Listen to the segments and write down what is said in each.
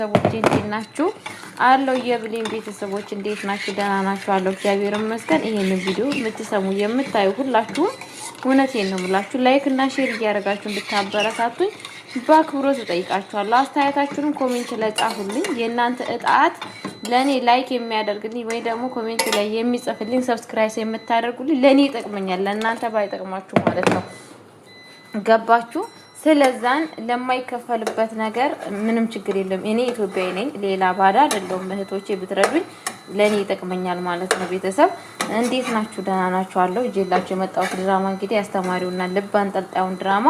ሰዎች እንዴት ናችሁ? አለው የብሌን ቤተሰቦች እንዴት ናችሁ? ደህና ናችሁ? አለው እግዚአብሔር ይመስገን። ይሄንን ቪዲዮ የምትሰሙ የምታዩ ሁላችሁም እውነቴን ነው የምላችሁ ላይክ እና ሼር እያደረጋችሁ እንድታበረታቱኝ በአክብሮት እጠይቃችኋለሁ። አስተያየታችሁንም ኮሜንት ላይ ጻፉልኝ። የእናንተ እጣት ለኔ ላይክ የሚያደርግልኝ ወይ ደግሞ ኮሜንት ላይ የሚጽፍልኝ ሰብስክራይብ የምታደርጉልኝ ለኔ ይጠቅመኛል፣ ለእናንተ ባይጠቅማችሁ ማለት ነው። ገባችሁ? ስለዛን ለማይከፈልበት ነገር ምንም ችግር የለም። እኔ ኢትዮጵያዊ ነኝ፣ ሌላ ባዳ አይደለሁም። እህቶቼ ብትረዱኝ ለኔ ይጠቅመኛል ማለት ነው። ቤተሰብ እንዴት ናችሁ? ደህና ናችሁ? አለው እጄላችሁ የመጣሁት ድራማ እንግዲህ አስተማሪውና ልብ አንጠልጣዩን ድራማ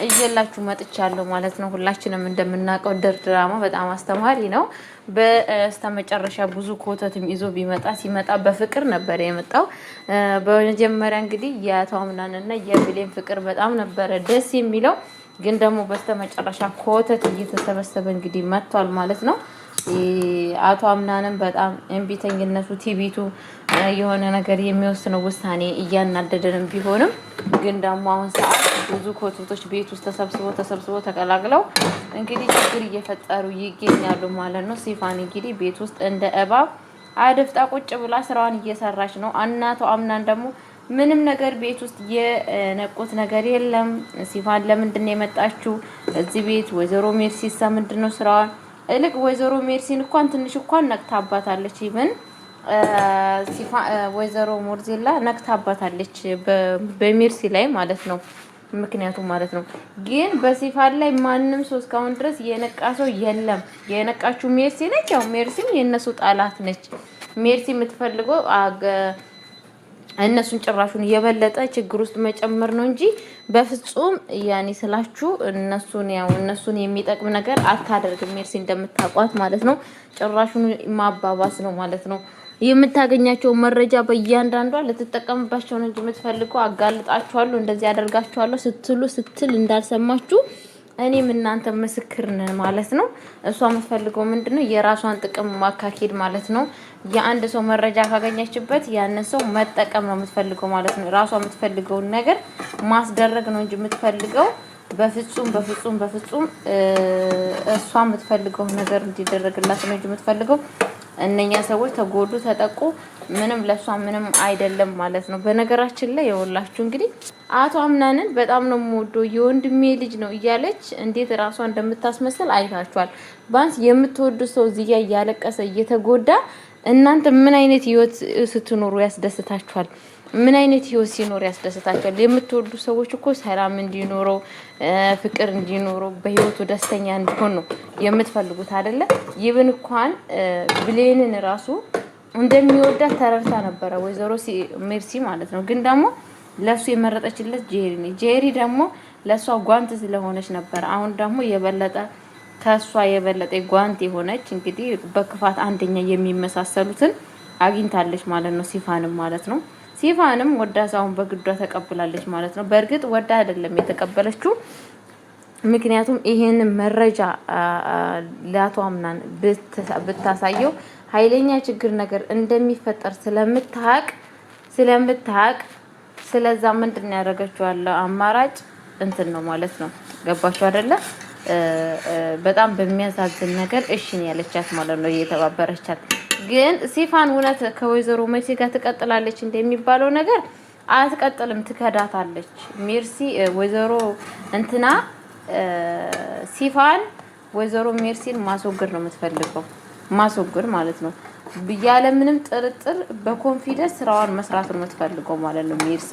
እጄላችሁ መጥቻለሁ ማለት ነው። ሁላችንም እንደምናውቀው ድራማ በጣም አስተማሪ ነው። በስተመጨረሻ ብዙ ኮተትም ይዞ ሲመጣ በፍቅር ነበር የመጣው። በመጀመሪያ እንግዲህ የአቶ አምናንና የብሌን ፍቅር በጣም ነበረ ደስ የሚለው፣ ግን ደግሞ በስተመጨረሻ ኮተት እየተሰበሰበ እንግዲህ መጥቷል ማለት ነው። አቶ አምናንም በጣም እንቢተኝነቱ ቲቪቱ የሆነ ነገር የሚወስነው ውሳኔ እያናደደንም ቢሆንም ግን ደግሞ አሁን ሰዓት ብዙ ኮተቶች ቤት ውስጥ ተሰብስበው ተቀላቅለው እንግዲህ ችግር እየፈጠሩ ይገኛሉ ማለት ነው። ሲፋን እንግዲህ ቤት ውስጥ እንደ እባብ አድፍጣ ቁጭ ብላ ስራዋን እየሰራች ነው። እናቷ አምናን ደግሞ ምንም ነገር ቤት ውስጥ የነቁት ነገር የለም። ሲፋን ለምንድን ነው የመጣችው እዚህ ቤት? ወይዘሮ ሜርሲሳ ምንድን ነው ስራዋን? እልቅ ወይዘሮ ሜርሲን እንኳን ትንሽ እንኳን ነቅታባታለች። ይብን ወይዘሮ ሞርዜላ ነቅታባታለች በሜርሲ ላይ ማለት ነው። ምክንያቱም ማለት ነው ግን በሲፋን ላይ ማንም ሰው እስካሁን ድረስ የነቃ ሰው የለም። የነቃችው ሜርሲ ነች። ያው ሜርሲም የነሱ ጣላት ነች። ሜርሲ የምትፈልገው እነሱን ጭራሹን የበለጠ ችግር ውስጥ መጨመር ነው እንጂ በፍጹም ያኔ ስላችሁ እነሱን የሚጠቅም ነገር አታደርግም። ሜርሲ እንደምታውቋት ማለት ነው ጭራሹን ማባባስ ነው ማለት ነው። የምታገኛቸው መረጃ በእያንዳንዷ ልትጠቀምባቸው ነው እንጂ የምትፈልገው አጋልጣችኋለሁ እንደዚህ ያደርጋችኋለሁ ስትል እንዳልሰማችሁ እኔም እናንተ ምስክር ነን ማለት ነው። እሷ የምትፈልገው ምንድነው? የራሷን ጥቅም ማካኬድ ማለት ነው። የአንድ ሰው መረጃ ካገኘችበት ያንን ሰው መጠቀም ነው የምትፈልገው ማለት ነው። ራሷ የምትፈልገውን ነገር ማስደረግ ነው እንጂ የምትፈልገው በፍጹም እሷ የምትፈልገው ነገር እንዲደረግላት ነው እንጂ የምትፈልገው እነኛ ሰዎች ተጎዱ ተጠቁ ምንም ለሷ ምንም አይደለም ማለት ነው። በነገራችን ላይ የወላችሁ እንግዲህ አቶ አምናንን በጣም ነው የምወደው የወንድሜ ልጅ ነው እያለች እንዴት ራሷ እንደምታስመስል አይታችኋል። ባንስ የምትወዱ ሰው እዚህ ጋር እያለቀሰ እየተጎዳ እናንተ ምን አይነት ህይወት ስትኖሩ ያስደስታችኋል? ምን አይነት ህይወት ሲኖር ያስደስታችኋል? የምትወዱ ሰዎች እኮ ሰላም እንዲኖረው ፍቅር እንዲኖረው በህይወቱ ደስተኛ እንዲሆን ነው የምትፈልጉት አይደለ? ይብን እንኳን ብሌንን ራሱ እንደሚወዳት ተረድታ ነበረ ወይዘሮ ሜርሲ ማለት ነው። ግን ደግሞ ለሱ የመረጠችለት ጄሪ ነው። ጄሪ ደግሞ ለሷ ጓንት ስለሆነች ነበር። አሁን ደግሞ የበለጠ ከሷ የበለጠ ጓንት የሆነች እንግዲህ በክፋት አንደኛ የሚመሳሰሉትን አግኝታለች ማለት ነው። ሲፋንም ማለት ነው። ሲፋንም ወዳ ሳውን በግዷ ተቀብላለች ማለት ነው። በእርግጥ ወዳ አይደለም የተቀበለችው። ምክንያቱም ይሄን መረጃ ለአቶ አምናን ብታሳየው ኃይለኛ ችግር ነገር እንደሚፈጠር ስለምታቅ ስለዛ ምንድነው ያደረገችው? አማራጭ እንትን ነው ማለት ነው። ገባችሁ አይደለ? በጣም በሚያሳዝን ነገር እሺ ነው ያለቻት ማለት ነው። እየተባበረቻት ግን ሲፋን እውነት ከወይዘሮ ሜርሲ ጋር ትቀጥላለች እንደሚባለው ነገር አትቀጥልም፣ ትከዳታለች። ሜርሲ ወይዘሮ እንትና ሲፋን ወይዘሮ ሜርሲን ማስወገድ ነው የምትፈልገው፣ ማስወገድ ማለት ነው። ያለ ምንም ጥርጥር በኮንፊደንስ ስራዋን መስራት ነው የምትፈልገው ማለት ነው። ሜርሲ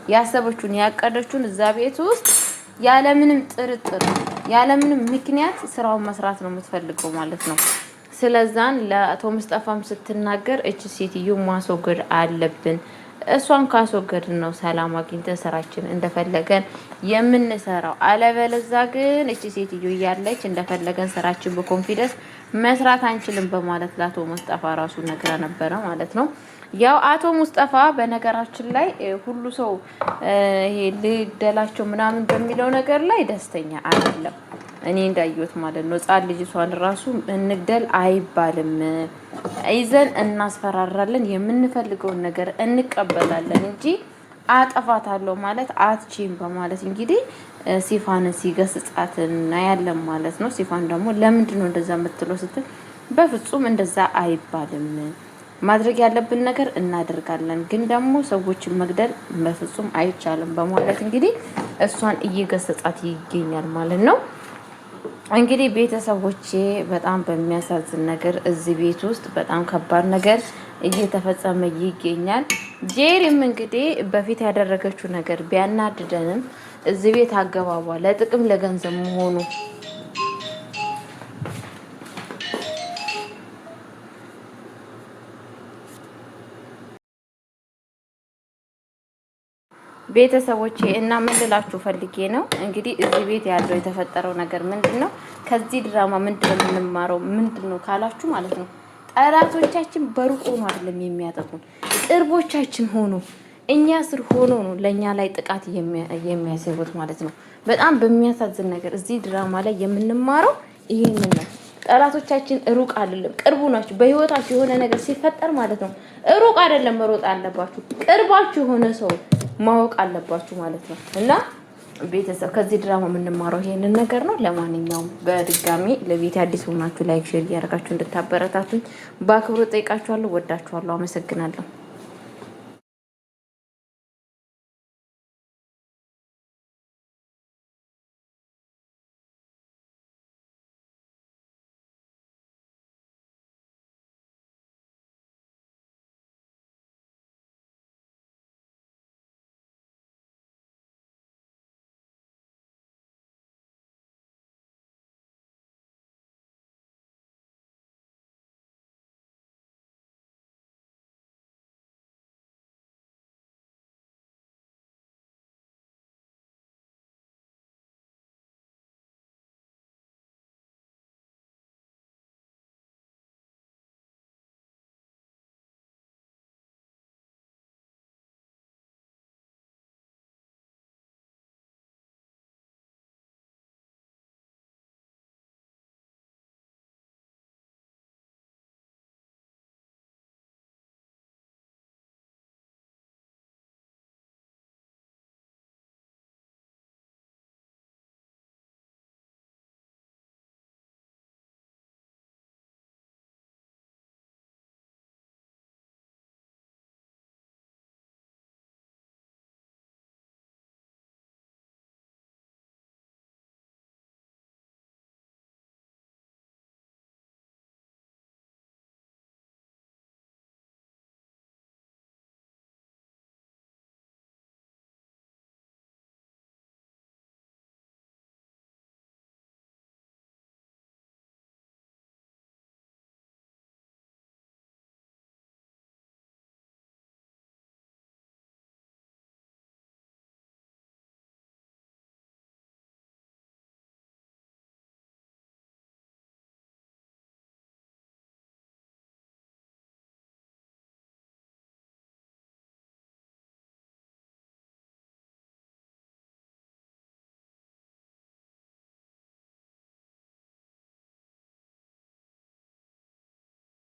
ያሰበችውን ያቀደችውን እዛ ቤት ውስጥ ያለ ምንም ጥርጥር ያለ ምንም ምክንያት ስራውን መስራት ነው የምትፈልገው ማለት ነው። ስለዛን ለአቶ ሙስጠፋም ስትናገር እቺ ሴትዮ ማስወገድ አለብን፣ እሷን ካስወገድን ነው ሰላም አግኝተን ስራችን እንደፈለገን የምንሰራው። አለበለዛ ግን እቺ ሴትዮ እያለች እንደፈለገን ስራችን በኮንፊደንስ መስራት አንችልም በማለት ለአቶ ሙስጠፋ ራሱ ነግራ ነበረ ማለት ነው። ያው አቶ ሙስጠፋ በነገራችን ላይ ሁሉ ሰው ይሄ ልደላቸው ምናምን በሚለው ነገር ላይ ደስተኛ አይደለም። እኔ እንዳየሁት ማለት ነው። ጻል ልጅቷን ራሱ እንግደል አይባልም፣ ይዘን እናስፈራራለን፣ የምንፈልገውን ነገር እንቀበላለን እንጂ አጠፋታለሁ ማለት አትችይም በማለት እንግዲህ ሲፋንን ሲገስጻት እናያለን ማለት ነው። ሲፋን ደግሞ ለምንድን ነው እንደዛ የምትለው ስትል በፍጹም እንደዛ አይባልም፣ ማድረግ ያለብን ነገር እናደርጋለን፣ ግን ደግሞ ሰዎችን መግደል በፍጹም አይቻልም በማለት እንግዲህ እሷን እየገሰጻት ይገኛል ማለት ነው። እንግዲህ ቤተሰቦቼ በጣም በሚያሳዝን ነገር እዚህ ቤት ውስጥ በጣም ከባድ ነገር እየተፈጸመ ይገኛል። ጄሪም እንግዲህ በፊት ያደረገችው ነገር ቢያናድደንም እዚህ ቤት አገባቧ ለጥቅም ለገንዘብ መሆኑ ቤተሰቦቼ እና ምን ልላችሁ ፈልጌ ነው እንግዲህ እዚህ ቤት ያለው የተፈጠረው ነገር ምንድነው? ከዚህ ድራማ ምንድነው የምንማረው? ምንድነው ካላችሁ ማለት ነው ጠላቶቻችን በሩቅ ሆኖ አይደለም የሚያጠቁን፣ ቅርቦቻችን ሆኖ እኛ ስር ሆኖ ነው ለኛ ላይ ጥቃት የሚያሰሩት ማለት ነው። በጣም በሚያሳዝን ነገር እዚህ ድራማ ላይ የምንማረው ይሄንን ነው። ጠላቶቻችን ሩቅ አይደለም ቅርቡ ናቸው። በህይወታችሁ የሆነ ነገር ሲፈጠር ማለት ነው ሩቅ አይደለም መሮጥ አለባችሁ፣ ቅርባችሁ የሆነ ሰው ማወቅ አለባችሁ ማለት ነው። እና ቤተሰብ ከዚህ ድራማ የምንማረው ይሄንን ነገር ነው። ለማንኛውም በድጋሚ ለቤት አዲስ ሆናችሁ ላይክ ሼር እያደረጋችሁ እንድታበረታቱኝ በአክብሮት ጠይቃችኋለሁ። ወዳችኋለሁ። አመሰግናለሁ።